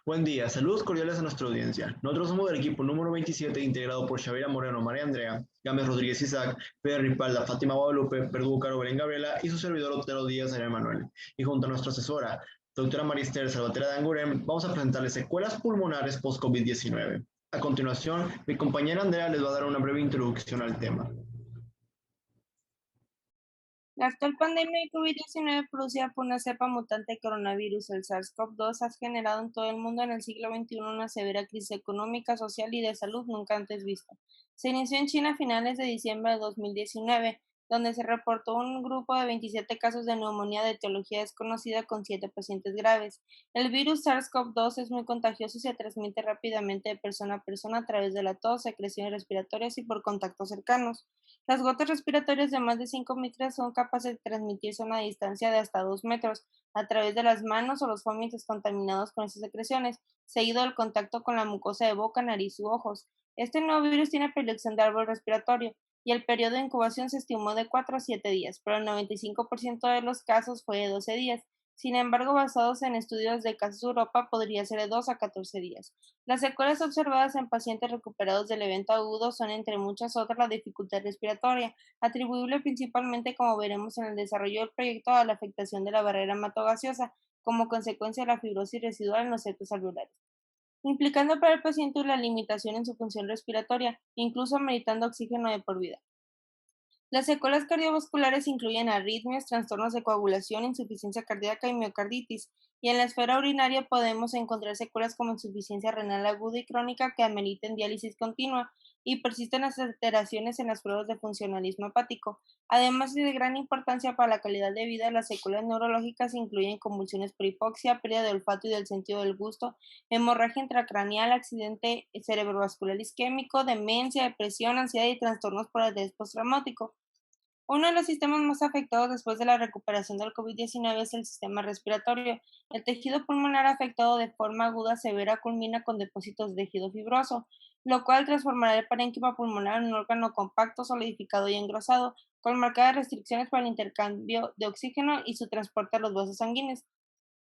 Buen día, saludos cordiales a nuestra audiencia. Nosotros somos del equipo número 27 integrado por Xaviera Moreno, María Andrea, Gámez Rodríguez Isaac, Pedro Ripalda, Fátima Guadalupe, Verdugo Caro Belén Gabriela y su servidor Otero Díaz Ariel Manuel. Y junto a nuestra asesora, doctora Marister Salvatierra de Angourem, vamos a presentarles secuelas pulmonares post-COVID-19. A continuación, mi compañera Andrea les va a dar una breve introducción al tema. La actual pandemia de COVID-19 producida por una cepa mutante de coronavirus, el SARS-CoV-2, ha generado en todo el mundo en el siglo XXI una severa crisis económica, social y de salud nunca antes vista. Se inició en China a finales de diciembre de 2019, donde se reportó un grupo de 27 casos de neumonía de etiología desconocida con 7 pacientes graves. El virus SARS-CoV-2 es muy contagioso y se transmite rápidamente de persona a persona a través de la tos, secreciones respiratorias y por contactos cercanos. Las gotas respiratorias de más de 5 micras son capaces de transmitirse a una distancia de hasta 2 metros a través de las manos o los vómitos contaminados con esas secreciones, seguido del contacto con la mucosa de boca, nariz u ojos. Este nuevo virus tiene proyección de árbol respiratorio y el periodo de incubación se estimó de 4 a 7 días, pero el 95% de los casos fue de 12 días. Sin embargo, basados en estudios de casos de Europa, podría ser de 2 a 14 días. Las secuelas observadas en pacientes recuperados del evento agudo son, entre muchas otras, la dificultad respiratoria, atribuible principalmente, como veremos en el desarrollo del proyecto, a la afectación de la barrera hematogaseosa, como consecuencia de la fibrosis residual en los septos alveolares, implicando para el paciente la limitación en su función respiratoria, incluso ameritando oxígeno de por vida. Las secuelas cardiovasculares incluyen arritmias, trastornos de coagulación, insuficiencia cardíaca y miocarditis, y en la esfera urinaria podemos encontrar secuelas como insuficiencia renal aguda y crónica que ameriten diálisis continua y persisten las alteraciones en las pruebas de funcionalismo hepático. Además de gran importancia para la calidad de vida, las secuelas neurológicas incluyen convulsiones por hipoxia, pérdida de olfato y del sentido del gusto, hemorragia intracraneal, accidente cerebrovascular isquémico, demencia, depresión, ansiedad y trastornos por estrés postraumático. Uno de los sistemas más afectados después de la recuperación del COVID-19 es el sistema respiratorio. El tejido pulmonar afectado de forma aguda severa culmina con depósitos de tejido fibroso, lo cual transformará el parénquima pulmonar en un órgano compacto, solidificado y engrosado, con marcadas restricciones para el intercambio de oxígeno y su transporte a los vasos sanguíneos.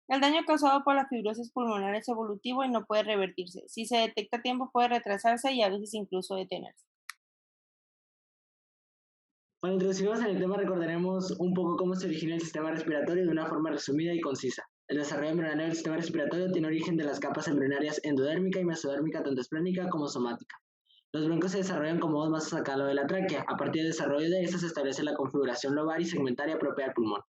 El daño causado por la fibrosis pulmonar es evolutivo y no puede revertirse. Si se detecta a tiempo puede retrasarse y a veces incluso detenerse. Cuando introducimos en el tema recordaremos un poco cómo se origina el sistema respiratorio de una forma resumida y concisa. El desarrollo embrionario del sistema respiratorio tiene origen de las capas embrionarias endodérmica y mesodérmica, tanto esplénica como somática. Los broncos se desarrollan como dos masas a cada lado de la tráquea. A partir del desarrollo de estas se establece la configuración lobar y segmentaria propia del pulmón.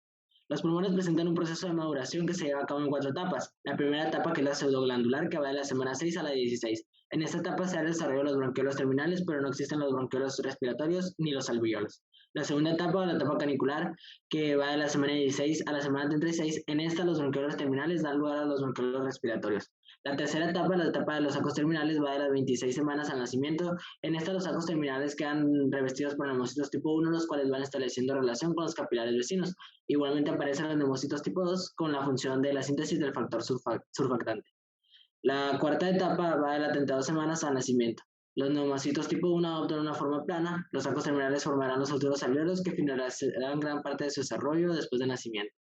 Los pulmones presentan un proceso de maduración que se lleva a cabo en 4 etapas. La primera etapa, que es la pseudoglandular, que va de la semana 6 a la 16. En esta etapa se da el desarrollo de los bronquiolos terminales, pero no existen los bronquiolos respiratorios ni los alveolos. La segunda etapa, la etapa canicular, que va de la semana 16 a la semana 36. En esta los bronquiolos terminales dan lugar a los bronquiolos respiratorios. La tercera etapa, la etapa de los sacos terminales, va de las 26 semanas al nacimiento. En esta los sacos terminales quedan revestidos por neumocitos tipo 1, los cuales van estableciendo relación con los capilares vecinos. Igualmente aparecen los neumocitos tipo 2 con la función de la síntesis del factor surfactante. La cuarta etapa va de las 32 semanas al nacimiento. Los neumocitos tipo 1 adoptan una forma plana. Los sacos terminales formarán los futuros alveolos que finalizarán gran parte de su desarrollo después del nacimiento.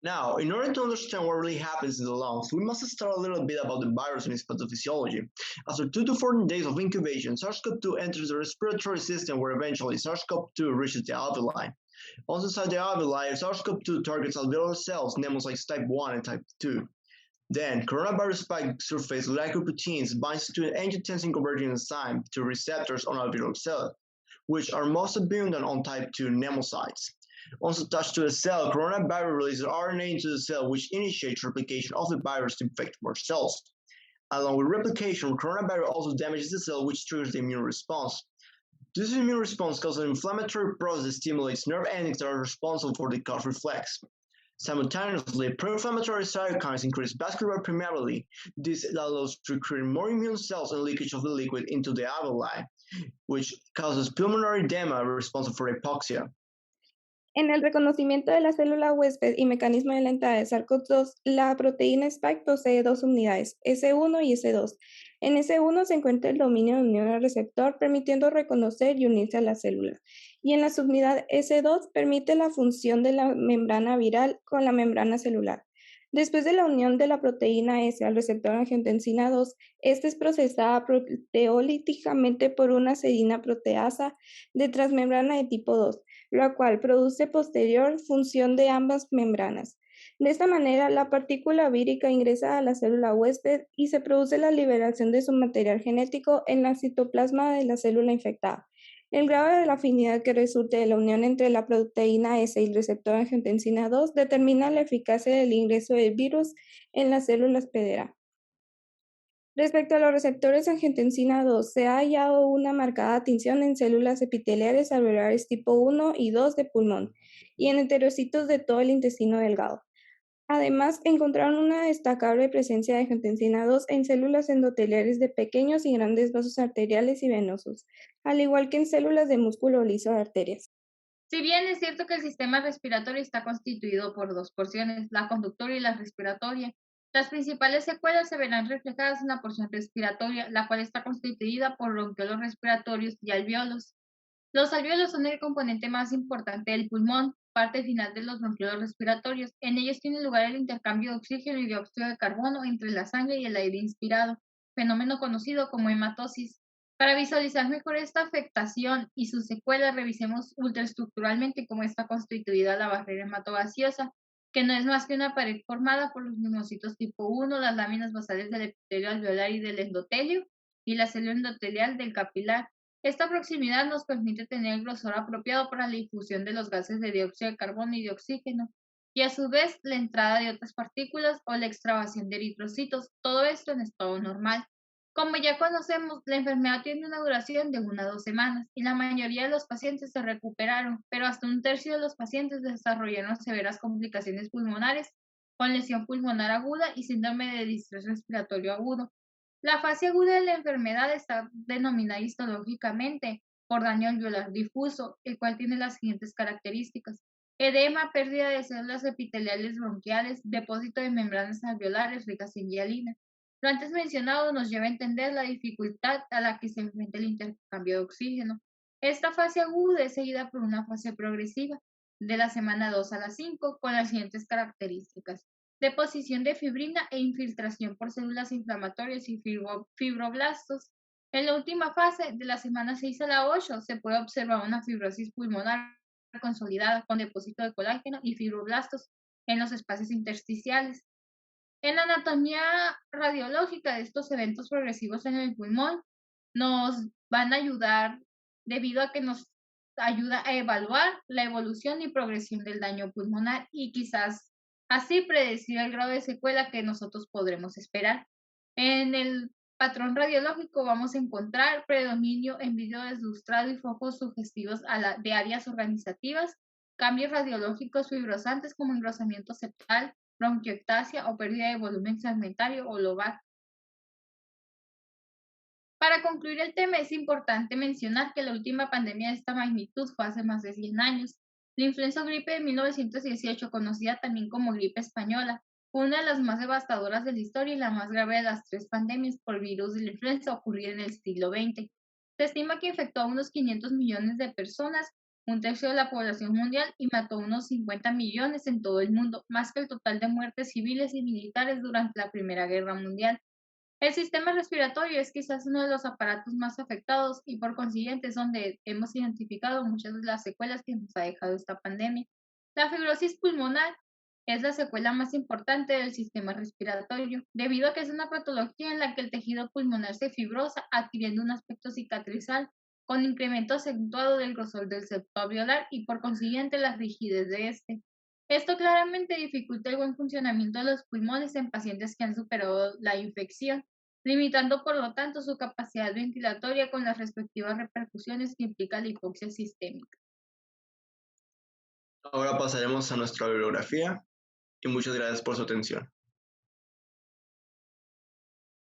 Now, in order to understand what really happens in the lungs, we must start a little bit about the virus and its pathophysiology. After 2 to 14 days of incubation, SARS-CoV-2 enters the respiratory system where eventually SARS-CoV-2 reaches the alveoli. Once inside the alveoli, SARS-CoV-2 targets alveolar cells, pneumocystis type 1 and type 2. Then, coronavirus spike surface glycoproteins binds to an angiotensin converting enzyme to receptors on alveolar cells, which are most abundant on type 2 pneumocytes. Once attached to a cell, coronavirus releases RNA into the cell, which initiates replication of the virus to infect more cells. Along with replication, coronavirus also damages the cell, which triggers the immune response. This immune response causes an inflammatory process that stimulates nerve endings that are responsible for the cough reflex. Simultaneously, pro-inflammatory cytokines increase vascular permeability. This allows to create more immune cells and leakage of the liquid into the alveoli, which causes pulmonary edema responsible for hypoxia. En el reconocimiento de la célula huésped y mecanismo de la entrada de SARS-CoV-2, la proteína Spike posee dos unidades, S1 y S2. En S1 se encuentra el dominio de unión al receptor, permitiendo reconocer y unirse a la célula. Y en la subunidad S2 permite la función de la membrana viral con la membrana celular. Después de la unión de la proteína S al receptor angiotensina 2, esta es procesada proteolíticamente por una serina proteasa de transmembrana de tipo 2, la cual produce posterior función de ambas membranas. De esta manera, la partícula vírica ingresa a la célula huésped y se produce la liberación de su material genético en la citoplasma de la célula infectada. El grado de la afinidad que resulte de la unión entre la proteína S y el receptor angiotensina 2 determina la eficacia del ingreso del virus en las células hospedera. Respecto a los receptores angiotensina 2, se ha hallado una marcada tinción en células epiteliales alveolares tipo 1 y 2 de pulmón y en enterocitos de todo el intestino delgado. Además, encontraron una destacable presencia de angiotensina 2 en células endoteliales de pequeños y grandes vasos arteriales y venosos, al igual que en células de músculo liso de arterias. Si bien es cierto que el sistema respiratorio está constituido por dos porciones, la conductoria y la respiratoria, las principales secuelas se verán reflejadas en la porción respiratoria, la cual está constituida por bronquiolos respiratorios y alvéolos. Los alvéolos son el componente más importante del pulmón, parte final de los bronquiolos respiratorios. En ellos tiene lugar el intercambio de oxígeno y dióxido de carbono entre la sangre y el aire inspirado, fenómeno conocido como hematosis. Para visualizar mejor esta afectación y sus secuelas, revisemos ultraestructuralmente cómo está constituida la barrera hematogaseosa, que no es más que una pared formada por los linfocitos tipo 1, las láminas basales del epitelio alveolar y del endotelio, y la célula endotelial del capilar. Esta proximidad nos permite tener el grosor apropiado para la difusión de los gases de dióxido de carbono y de oxígeno, y a su vez la entrada de otras partículas o la extravasación de eritrocitos, todo esto en estado normal. Como ya conocemos, la enfermedad tiene una duración de 1 a 2 semanas y la mayoría de los pacientes se recuperaron, pero hasta un tercio de los pacientes desarrollaron severas complicaciones pulmonares con lesión pulmonar aguda y síndrome de distrés respiratorio agudo. La fase aguda de la enfermedad está denominada histológicamente por daño alveolar difuso, el cual tiene las siguientes características: edema, pérdida de células epiteliales bronquiales, depósito de membranas alveolares ricas en hialina. Lo antes mencionado nos lleva a entender la dificultad a la que se enfrenta el intercambio de oxígeno. Esta fase aguda es seguida por una fase progresiva, de la semana 2 a la 5, con las siguientes características: deposición de fibrina e infiltración por células inflamatorias y fibroblastos. En la última fase, de la semana 6 a la 8, se puede observar una fibrosis pulmonar consolidada con depósito de colágeno y fibroblastos en los espacios intersticiales. En la anatomía radiológica de estos eventos progresivos en el pulmón nos van a ayudar debido a que nos ayuda a evaluar la evolución y progresión del daño pulmonar y quizás así predecir el grado de secuela que nosotros podremos esperar. En el patrón radiológico vamos a encontrar predominio en vídeo deslustrado y focos sugestivos de áreas organizativas, cambios radiológicos fibrosantes como engrosamiento septal, bronquiectasia o pérdida de volumen segmentario o lobar. Para concluir el tema, es importante mencionar que la última pandemia de esta magnitud fue hace más de 100 años. La influenza gripe de 1918, conocida también como gripe española, fue una de las más devastadoras de la historia y la más grave de las 3 pandemias por virus de la influenza ocurrida en el siglo XX. Se estima que infectó a unos 500 millones de personas, un tercio de la población mundial, y mató a unos 50 millones en todo el mundo, más que el total de muertes civiles y militares durante la Primera Guerra Mundial. El sistema respiratorio es quizás uno de los aparatos más afectados y por consiguiente es donde hemos identificado muchas de las secuelas que nos ha dejado esta pandemia. La fibrosis pulmonar es la secuela más importante del sistema respiratorio, debido a que es una patología en la que el tejido pulmonar se fibrosa, adquiriendo un aspecto cicatrizal, con incremento acentuado del grosor del septo alveolar y por consiguiente la rigidez de este. Esto claramente dificulta el buen funcionamiento de los pulmones en pacientes que han superado la infección, limitando por lo tanto su capacidad ventilatoria con las respectivas repercusiones que implica la hipoxia sistémica. Ahora pasaremos a nuestra bibliografía y muchas gracias por su atención.